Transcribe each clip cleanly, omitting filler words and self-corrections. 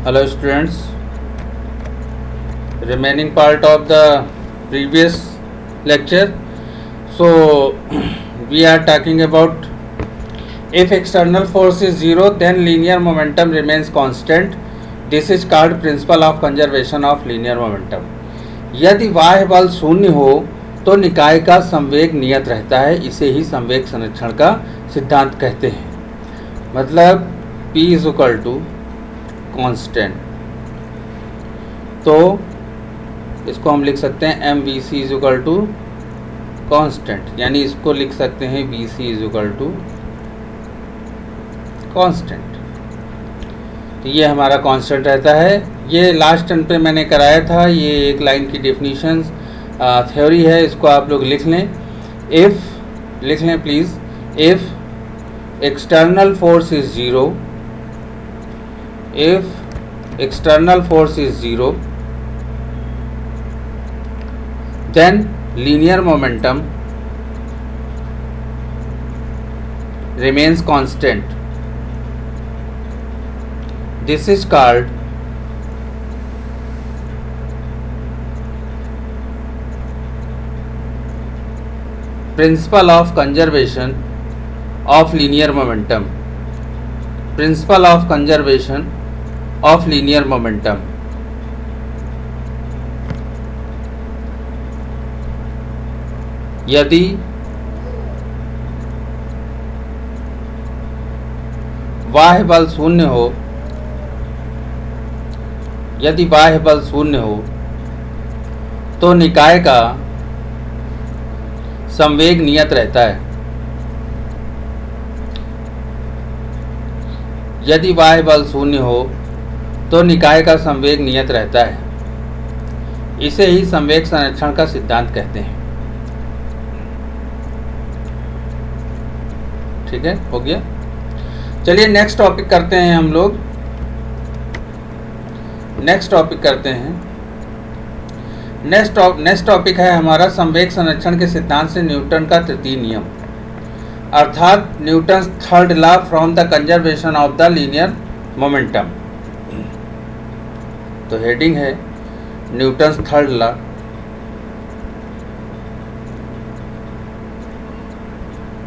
Hello students, remaining part of the previous lecture. So we are talking about if external force is zero then linear momentum remains constant. This is called principle of conservation of linear momentum. यदि बाह्य बल शून्य हो तो निकाय का संवेग नियत रहता है, इसे ही संवेग संरक्षण का सिद्धांत कहते हैं। मतलब P is equal to constant, तो इसको हम लिख सकते हैं m b c is equal to constant, यानी इसको लिख सकते हैं b c is equal to constant. तो ये हमारा कांस्टेंट रहता है। ये लास्ट टर्न पे मैंने कराया था, ये एक लाइन की डेफिनेशंस थ्योरी है, इसको आप लोग लिख लें। इफ़ लिख लें please, if external force is zero, if external force is zero then linear momentum remains constant. This is called principle of conservation of linear momentum. Principle of conservation of linear momentum. यदि बाह्य बल शून्य हो, यदि बाह्य बल शून्य हो तो निकाय का संवेग नियत रहता है। यदि बाह्य बल शून्य हो तो निकाय का संवेग नियत रहता है, इसे ही संवेग संरक्षण का सिद्धांत कहते हैं। ठीक है, हो गया। चलिए नेक्स्ट टॉपिक करते हैं हम लोग। नेक्स्ट टॉपिक करते हैं। नेक्स्ट टॉपिक है हमारा संवेग संरक्षण के सिद्धांत से न्यूटन का तृतीय नियम, अर्थात Newton's third law from the conservation of the linear momentum. तो हेडिंग है Newton's third law,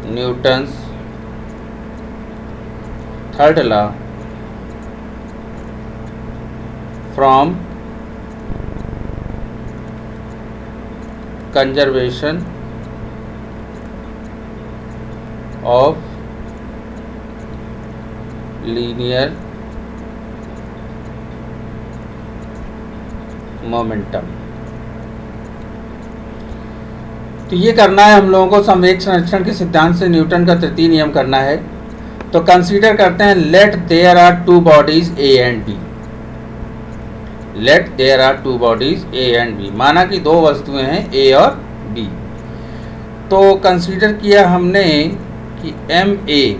Newton's third law from conservation of linear momentum. तो ये करना है हम लोगों को, संवेग संरक्षण के सिद्धांत से न्यूटन का तृतीय नियम करना है। तो कंसीडर करते हैं, let there are two bodies A and B. Let there are two bodies A and B, माना कि दो वस्तुएं हैं ए और बी। तो कंसीडर किया हमने कि m a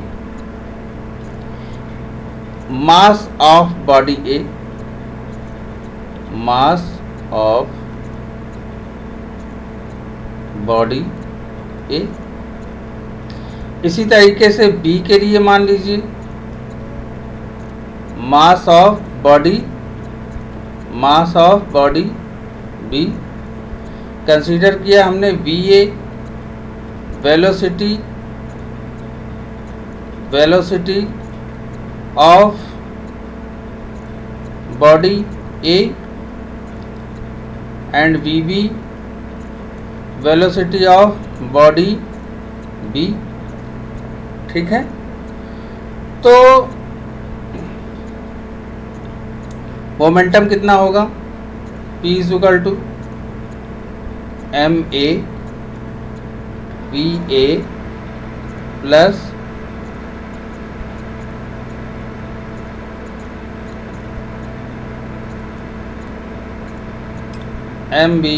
mass of body A, mass of body A. इसी तरीके से बी के लिए मान लीजिए mass of body, mass of body B. Consider किया हमने v a velocity, velocity of body A and v b velocity of body B. ठीक है, तो मोमेंटम कितना होगा, P is equal to m a v a plus m b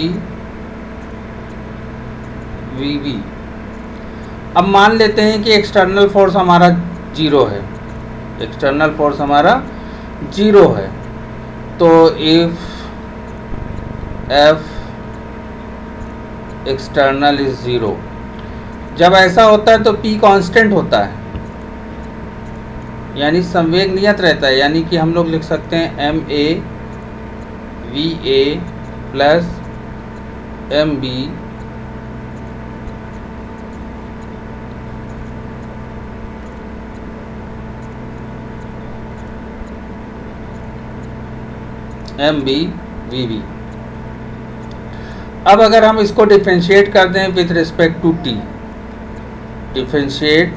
v b. अब मान लेते हैं कि एक्सटर्नल फोर्स हमारा जीरो है, एक्सटर्नल फोर्स हमारा जीरो है। तो if F external is zero, जब ऐसा होता है तो P कांस्टेंट होता है। यानी संवेग नियत रहता है, यानी कि हम लोग लिख सकते हैं MA VA plus MB MB VB। अब अगर हम इसको डिफ्रेंशिएट कर दें with respect to T, differentiate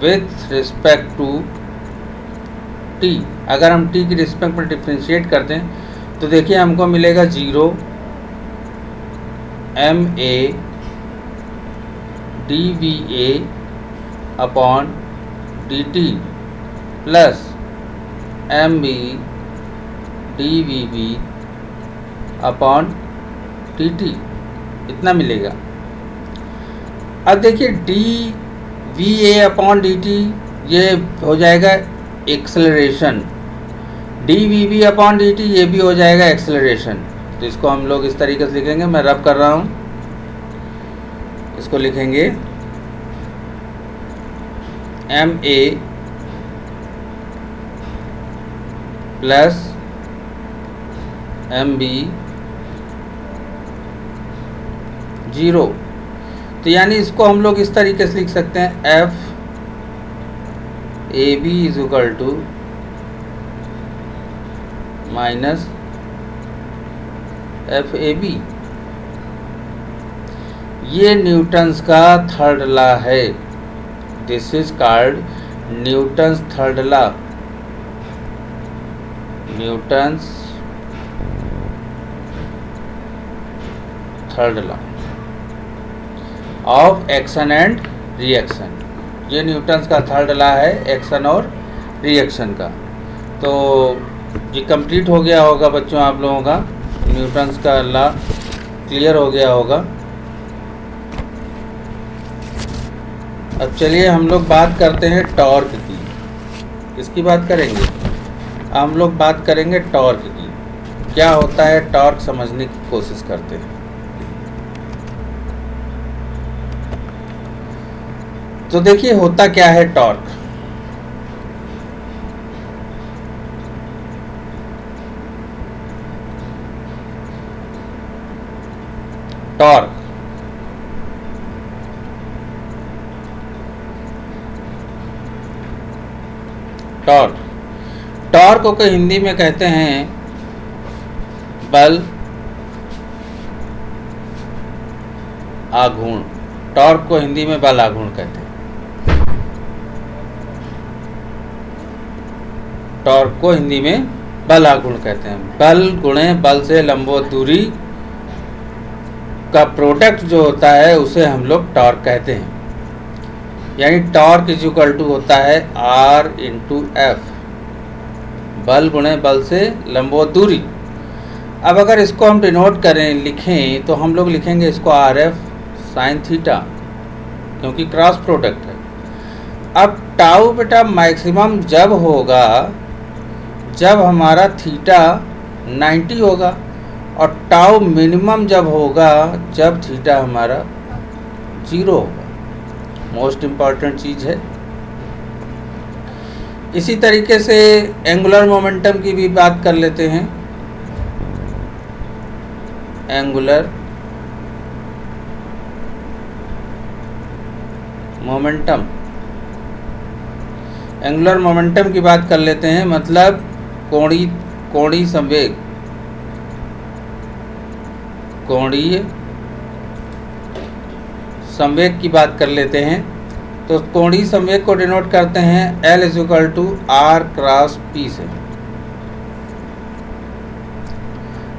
with respect to T, अगर हम T की रिस्पेक्ट पर डिफ्रेंशिएट कर दें तो देखिए हमको मिलेगा 0 MA dVA upon dt plus MB dVB upon dt, इतना मिलेगा। अब देखिए dVA अपॉन dt ये हो जाएगा एक्सेलरेशन, dVB अपॉन dt ये भी हो जाएगा एक्सेलरेशन। तो इसको हम लोग इस तरीके से लिखेंगे, मैं रब कर रहा हूँ, इसको लिखेंगे MA प्लस MB 0। तो यानी इसको हम लोग इस तरीके से लिख सकते हैं FAB is equal to minus FAB। ये न्यूटन्स का थर्ड लॉ है, this is called Newton's third law, Newton's third law of action and reaction. ये न्यूटन्स का थर्ड लॉ है एक्शन और रिएक्शन का। तो ये कंप्लीट हो गया होगा बच्चों आप लोगों का, न्यूटन्स का लॉ क्लियर हो गया होगा। अब चलिए हम लोग बात करते हैं टॉर्क की। किसकी बात करेंगे? हम लोग बात करेंगे टॉर्क की। क्या होता है टॉर्क समझने की कोशिश करते हैं। तो देखिए होता क्या है टॉर्क। टॉर्क टॉर्क टॉर्क को हिंदी में कहते हैं बल आघूर्ण। टॉर्क को हिंदी में बल आघूर्ण कहते हैं। टॉर्क को हिंदी में बल आघूर्ण कहते हैं। बल गुणे बल से लंबवत दूरी का प्रोडक्ट जो होता है उसे हम लोग टॉर्क कहते हैं। यानी टॉर्क इज इक्वल टू होता है R इंटू एफ, बल गुणे बल से लंबवत दूरी। अब अगर इसको हम डिनोट करें, लिखें, तो हम लोग लिखेंगे इसको RF साइन थीटा, क्योंकि क्रॉस प्रोडक्ट है। अब टाउ बेटा मैक्सिमम जब होगा जब हमारा थीटा 90 होगा, और टाउ मिनिमम जब होगा जब थीटा हमारा 0 होगा। मोस्ट इम्पॉर्टेंट चीज़ है। इसी तरीके से एंगुलर मोमेंटम की भी बात कर लेते हैं। एंगुलर मोमेंटम, एंगुलर मोमेंटम की बात कर लेते हैं, मतलब कोणीय संवेग, कोणीय संवेग की बात कर लेते हैं। तो कोणीय संवेग को डिनोट करते हैं L is equal to R cross P से।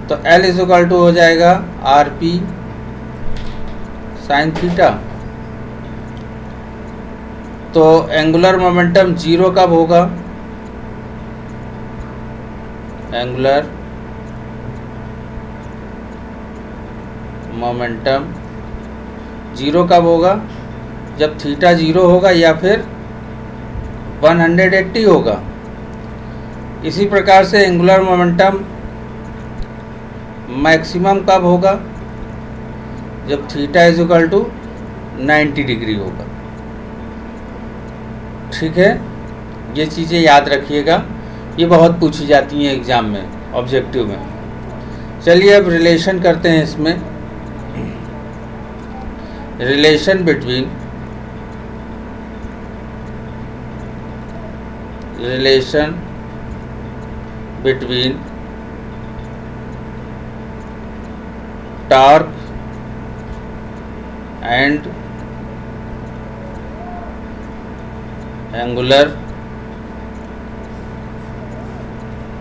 तो L इज इक्वल टू हो जाएगा RP साइन थीटा। तो एंगुलर मोमेंटम 0 कब होगा? एंगुलर मोमेंटम 0 कब होगा? जब थीटा 0 होगा या फिर 180 होगा। इसी प्रकार से एंगुलर मोमेंटम मैक्सिमम कब होगा? जब theta is equal to 90 degree होगा। ठीक है, ये चीज़ें याद रखिएगा, ये बहुत पूछी जाती हैं एग्ज़ाम में, ऑब्जेक्टिव में। चलिए अब रिलेशन करते हैं इसमें। Relation between torque and angular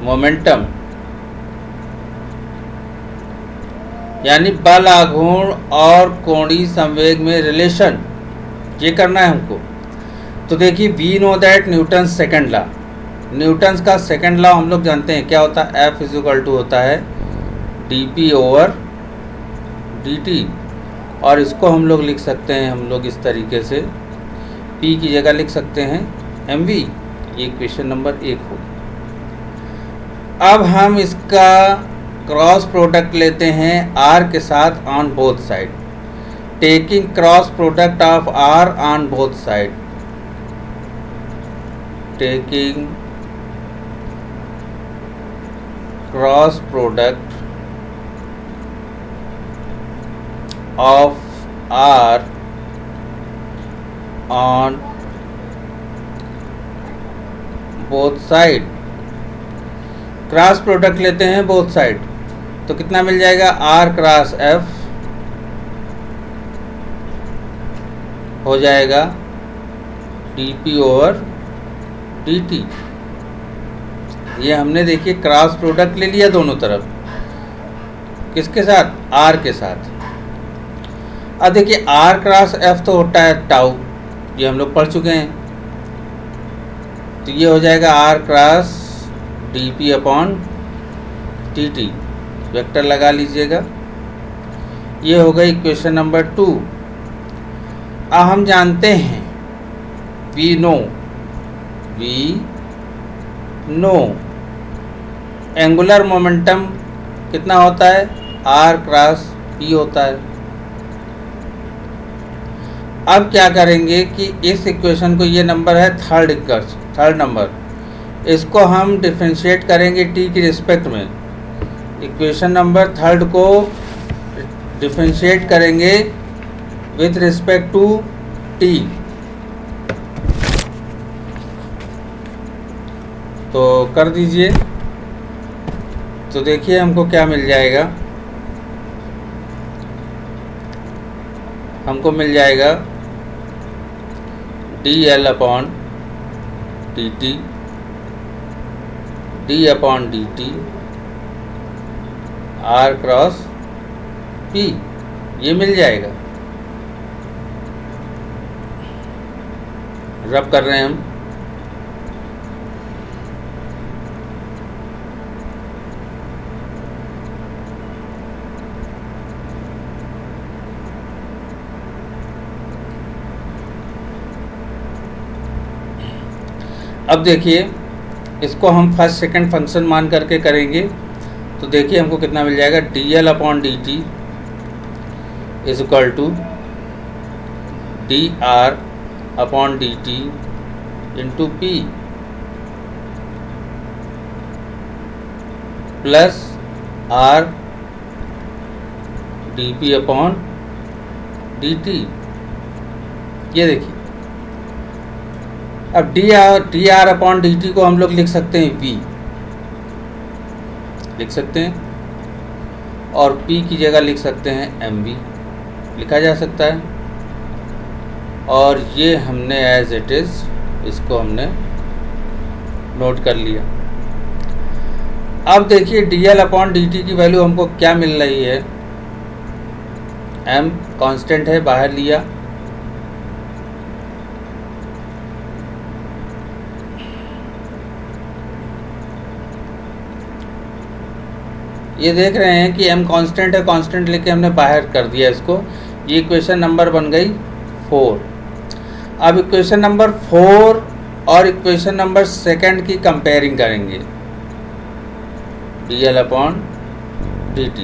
momentum, यानी बल आघूर्ण और कोणीय संवेग में रिलेशन, ये करना है हमको। तो देखिए, we know that Newton second law, Newton's का सेकंड लॉ हम लोग जानते हैं क्या होता है, F = होता है dP/dt, और इसको हम लोग लिख सकते हैं हम लोग इस तरीके से, P की जगह लिख सकते हैं mv। ये क्वेश्चन नंबर 1 हो। अब हम इसका क्रॉस प्रोडक्ट लेते हैं r के साथ on both side, taking cross product of r on both side, taking cross product of r on both side, cross product लेते हैं बोथ साइड, तो कितना मिल जाएगा, r क्रॉस f हो जाएगा dP/dt। ये हमने देखिए क्रॉस प्रोडक्ट ले लिया दोनों तरफ, किसके साथ, r के साथ। अब देखिए r क्रॉस f तो होता है टाउ, ये हम लोग पढ़ चुके हैं, तो ये हो जाएगा r क्रॉस dP/dt, वेक्टर लगा लीजिएगा। ये हो गई इक्वेशन नंबर 2। अब हम जानते हैं, वी नो एंगुलर मोमेंटम कितना होता है, r क्रॉस p होता है। अब क्या करेंगे कि इस इक्वेशन को, ये नंबर है थर्ड नंबर, इसको हम डिफरेंशिएट करेंगे t की रिस्पेक्ट में। इक्वेशन नंबर 3 को डिफरेंशिएट करेंगे विथ रिस्पेक्ट टू t। तो कर दीजिए, तो देखिए हमको क्या मिल जाएगा, हमको मिल जाएगा dL/dt d/dt r cross p, ये मिल जाएगा। रब कर रहे हैं हम, अब देखिए इसको हम फर्स्ट सेकंड फंक्शन मान करके करेंगे, तो देखिए हमको कितना मिल जाएगा, dL/dt = dr/dt into p plus r dP/dt। ये देखिए, अब dr/dt को हम लोग लिख सकते हैं v, लिख सकते हैं, और p की जगह लिख सकते हैं mv, लिखा जा सकता है। और ये हमने एज इट इज़ इसको हमने नोट कर लिया। अब देखिए dL/dt की वैल्यू हमको क्या मिल रही है, m कांस्टेंट है, बाहर लिया, ये देख रहे हैं कि m कांस्टेंट है, कांस्टेंट लेके हमने बाहर कर दिया इसको। ये इक्वेशन नंबर बन गई 4। अब इक्वेशन नंबर 4 और इक्वेशन नंबर 2 की कंपेयरिंग करेंगे, dL/dt।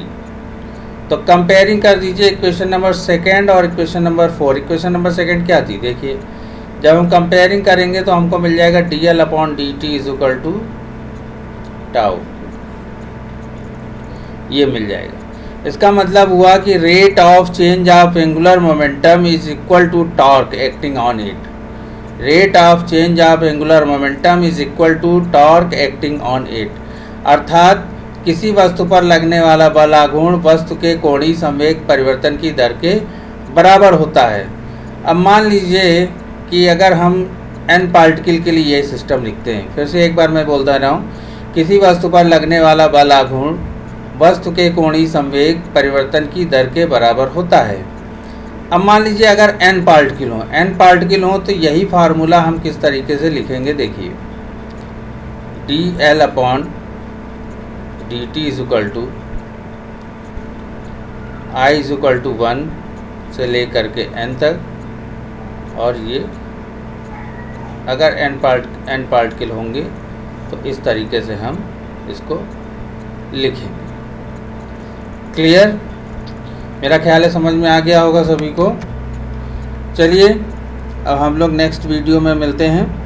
तो कंपेयरिंग कर दीजिए इक्वेशन नंबर 2 और इक्वेशन नंबर 4। इक्वेशन नंबर 2 क्या थी, देखिए जब हम कंपेयरिंग करेंगे तो हमको मिल जाएगा dl/dt is equal to tau, ये मिल जाएगा। इसका मतलब हुआ कि rate of change of angular momentum is equal to torque acting on it. Rate of change of angular momentum is equal to torque acting on it, अर्थात किसी वस्तु पर लगने वाला बल आघूर्ण वस्तु के कोणीय संवेग परिवर्तन की दर के बराबर होता है। अब मान लीजिए कि अगर हम n पार्टिकल के लिए ये सिस्टम लिखते हैं, फिर से एक बार मैं बोलता रहा हूँ, किसी वस्तु पर लगने वाला बल आघूर्ण वस्तु के कोणीय संवेग परिवर्तन की दर के बराबर होता है। अब मान लीजिए अगर n पार्टिकल हो तो यही फार्मूला हम किस तरीके से लिखेंगे, देखिए dl/dt is equal to I is equal to 1 से लेकर के n तक, और ये अगर n पार्टिकल होंगे तो इस तरीके से हम इसको लिखेंगे। क्लियर? मेरा ख्याल है समझ में आ गया होगा सभी को। चलिए अब हम लोग नेक्स्ट वीडियो में मिलते हैं।